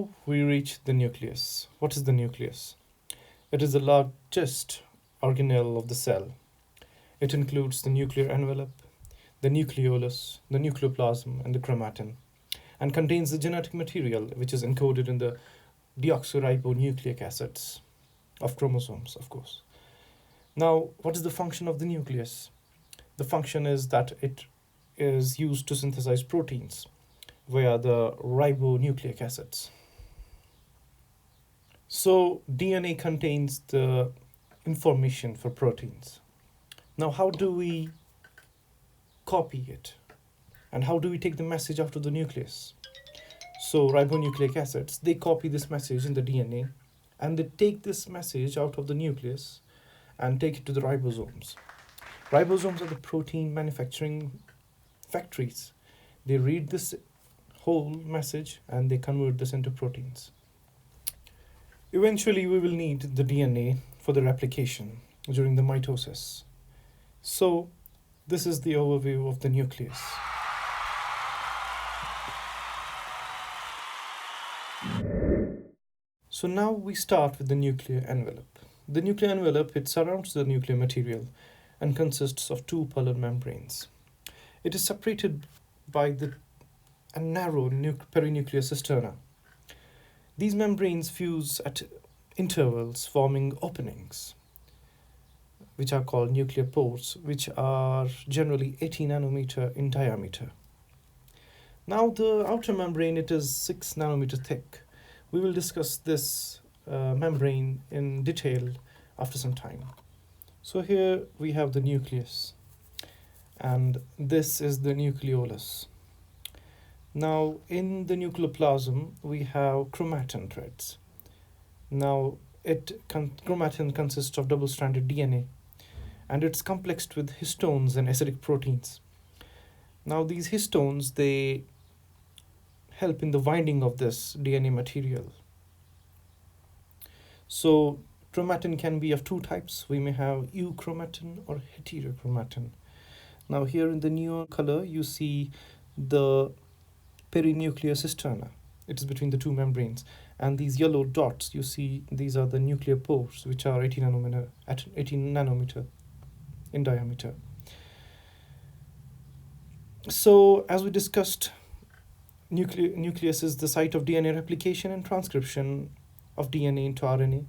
Now we reach the nucleus. What is the nucleus? It is the largest organelle of the cell. It includes the nuclear envelope, the nucleolus, the nucleoplasm, and the chromatin, and contains the genetic material which is encoded in the deoxyribonucleic acids of chromosomes, of course. Now, what is the function of the nucleus? The function is that it is used to synthesize proteins via the ribonucleic acids. So DNA contains the information for proteins. Now, how do we copy it? And how do we take the message out of the nucleus? So ribonucleic acids, they copy this message in the DNA and they take this message out of the nucleus and take it to the ribosomes. Ribosomes are the protein manufacturing factories. They read this whole message and they convert this into proteins. Eventually, we will need the DNA for the replication during the mitosis. So, this is the overview of the nucleus. So now we start with the nuclear envelope. The nuclear envelope, it surrounds the nuclear material and consists of two polar membranes. It is separated by a narrow perinuclear cisterna. These membranes fuse at intervals, forming openings, which are called nuclear pores, which are generally 80 nanometer in diameter. Now the outer membrane, it is 6 nanometer thick. We will discuss this membrane in detail after some time. So here we have the nucleus, and this is the nucleolus. Now in the nucleoplasm we have chromatin threads. Now chromatin consists of double-stranded DNA, and it's complexed with histones and acidic proteins. Now these histones, they help in the binding of this DNA material. So chromatin can be of two types. We may have euchromatin or heterochromatin. Now here in the neon color you see the perinuclear cisterna. It is between the two membranes, and these yellow dots you see, these are the nuclear pores, which are 18 nanometer in diameter. So as we discussed, nucleus is the site of DNA replication and transcription of DNA into RNA.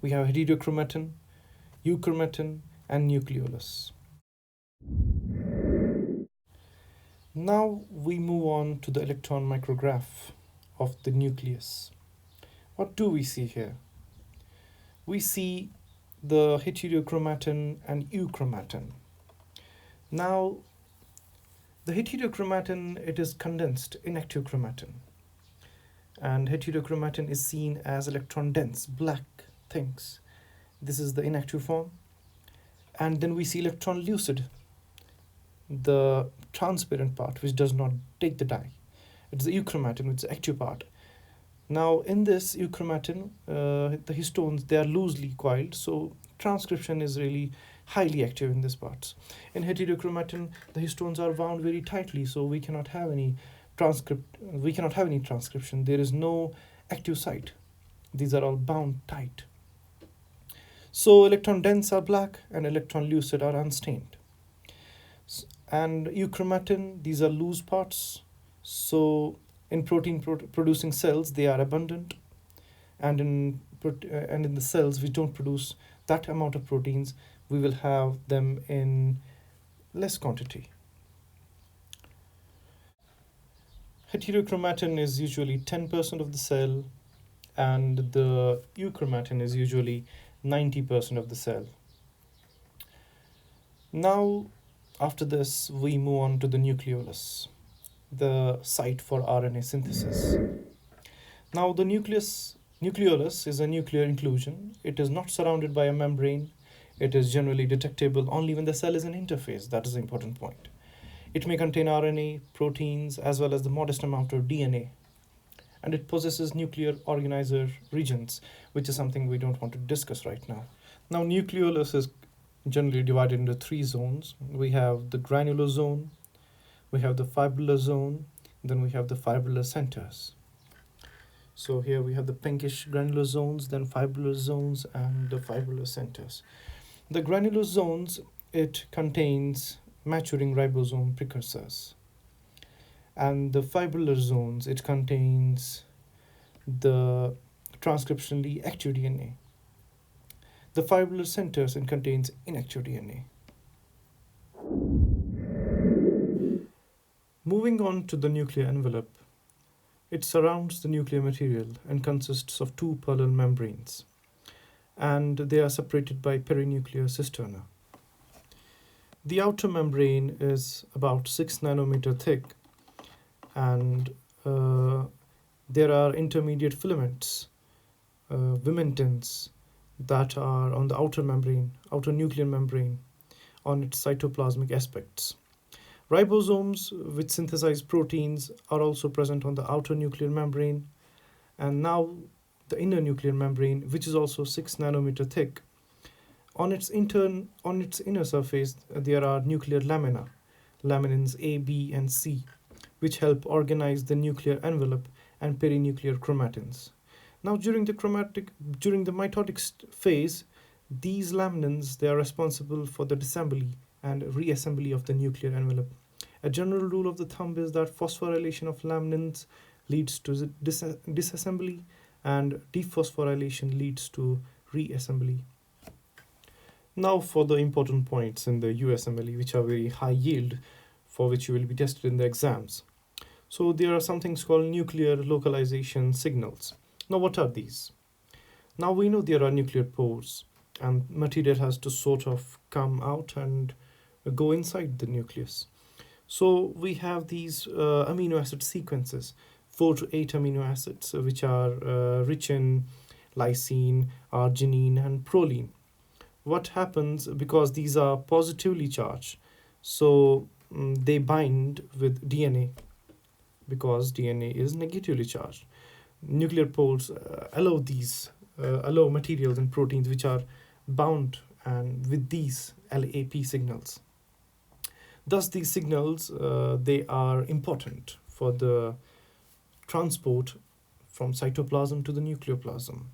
We have heterochromatin, euchromatin, and nucleolus. Now we move on to the electron micrograph of the nucleus. What do we see here? We see the heterochromatin and euchromatin. Now, the heterochromatin, it is condensed inactive chromatin. And heterochromatin is seen as electron dense, black things. This is the inactive form. And then we see electron lucid, the transparent part, which does not take the dye. It's the euchromatin, which is the active part. Now in this euchromatin, the histones, they are loosely coiled, so transcription is really highly active in this part. In heterochromatin, the histones are wound very tightly, so we cannot have any transcription. There is no active site. These are all bound tight. So electron dense are black and electron lucid are unstained. And euchromatin, these are loose parts. So in protein producing cells, they are abundant, and in the cells which don't produce that amount of proteins, we will have them in less quantity. Heterochromatin is usually 10% of the cell, and the euchromatin is usually 90% of the cell. Now, after this, we move on to the nucleolus, the site for RNA synthesis. Now, the nucleolus is a nuclear inclusion. It is not surrounded by a membrane. It is generally detectable only when the cell is in interface. That is the important point. It may contain RNA, proteins, as well as the modest amount of DNA. And it possesses nuclear organizer regions, which is something we don't want to discuss right now. Now, nucleolus is generally divided into three zones. We have the granular zone, we have the fibrillar zone, then we have the fibrillar centers. So here we have the pinkish granular zones, then fibrillar zones, and the fibrillar centers. The granular zones, it contains maturing ribosome precursors. And the fibrillar zones, it contains the transcriptionally active DNA. The fibrillar centers, it contains inactive DNA. Moving on to the nuclear envelope, it surrounds the nuclear material and consists of two parallel membranes, and they are separated by perinuclear cisterna. The outer membrane is about 6 nanometer thick, and there are intermediate filaments, vimentins, that are on the outer membrane, outer nuclear membrane, on its cytoplasmic aspects. Ribosomes, which synthesize proteins, are also present on the outer nuclear membrane, and now the inner nuclear membrane, which is also 6 nanometer thick. On its inner surface, there are nuclear lamina, laminins A, B, and C, which help organize the nuclear envelope and perinuclear chromatins. Now, during the mitotic phase, these laminins, they are responsible for the disassembly and reassembly of the nuclear envelope. A general rule of the thumb is that phosphorylation of laminins leads to disassembly, and dephosphorylation leads to reassembly. Now for the important points in the USMLE, which are very high yield, for which you will be tested in the exams. So there are some things called nuclear localization signals. Now what are these? Now we know there are nuclear pores, and material has to sort of come out and go inside the nucleus. So we have these amino acid sequences, 4 to 8 amino acids, which are rich in lysine, arginine, and proline. What happens, because these are positively charged, so they bind with DNA, because DNA is negatively charged. Nuclear poles allow materials and proteins which are bound and with these LAP signals. Thus, these signals, they are important for the transport from cytoplasm to the nucleoplasm.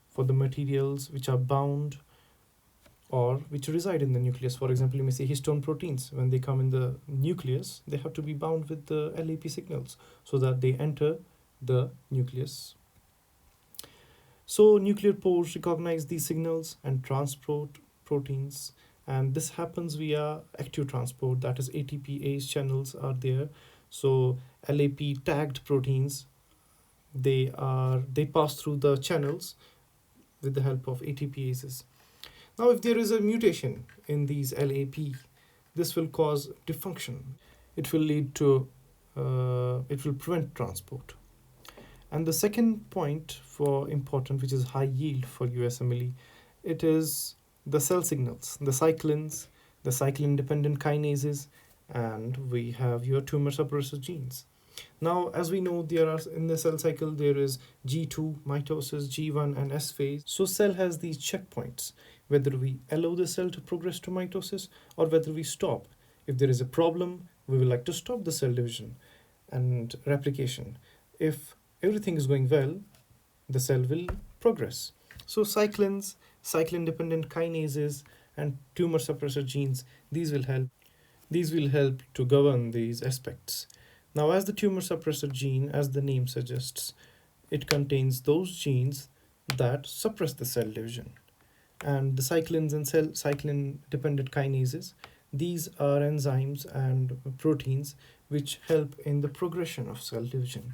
For the materials which are bound or which reside in the nucleus, for example, you may see histone proteins. When they come in the nucleus, they have to be bound with the LAP signals so that they enter the nucleus. So nuclear pores recognize these signals and transport proteins, and this happens via active transport, that is ATPase channels are there. So LAP tagged proteins, they pass through the channels with the help of ATPases. Now if there is a mutation in these LAP, this will cause dysfunction. It will lead to it will prevent transport. And the second point for important, which is high yield for USMLE, it is the cell signals, the cyclins, the cyclin-dependent kinases, and we have your tumor suppressor genes. Now, as we know, there are in the cell cycle, there is G2, mitosis, G1, and S phase. So cell has these checkpoints, whether we allow the cell to progress to mitosis or whether we stop. If there is a problem, we will like to stop the cell division and replication. If everything is going well, the cell will progress. So cyclins, cyclin-dependent kinases, and tumor suppressor genes, these will help to govern these aspects. Now, as the tumor suppressor gene, as the name suggests, it contains those genes that suppress the cell division. And the cyclins and cyclin-dependent kinases, these are enzymes and proteins which help in the progression of cell division.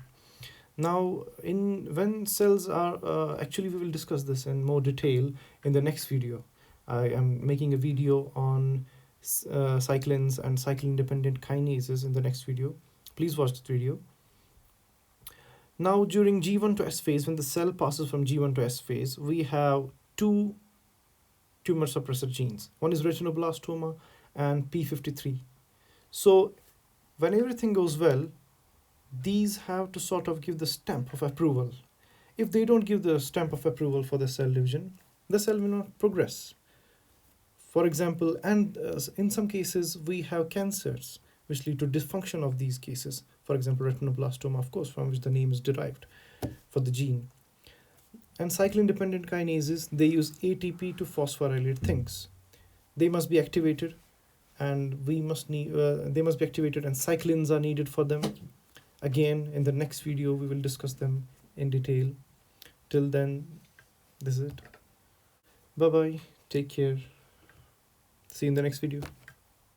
Now, when cells are, actually we will discuss this in more detail in the next video. I am making a video on cyclins and cyclin-dependent kinases in the next video. Please watch this video. Now, during G1 to S phase, when the cell passes from G1 to S phase, we have two tumor suppressor genes. One is retinoblastoma and P53. So when everything goes well, these have to sort of give the stamp of approval. If they don't give the stamp of approval for the cell division, the cell will not progress. For example, and in some cases, we have cancers which lead to dysfunction of these cases. For example, retinoblastoma, of course, from which the name is derived. for the gene. And cyclin-dependent kinases, they use ATP to phosphorylate things. They must be activated, and they must be activated, and cyclins are needed for them. Again, in the next video, we will discuss them in detail. Till then, this is it. Bye bye. Take care. See you in the next video.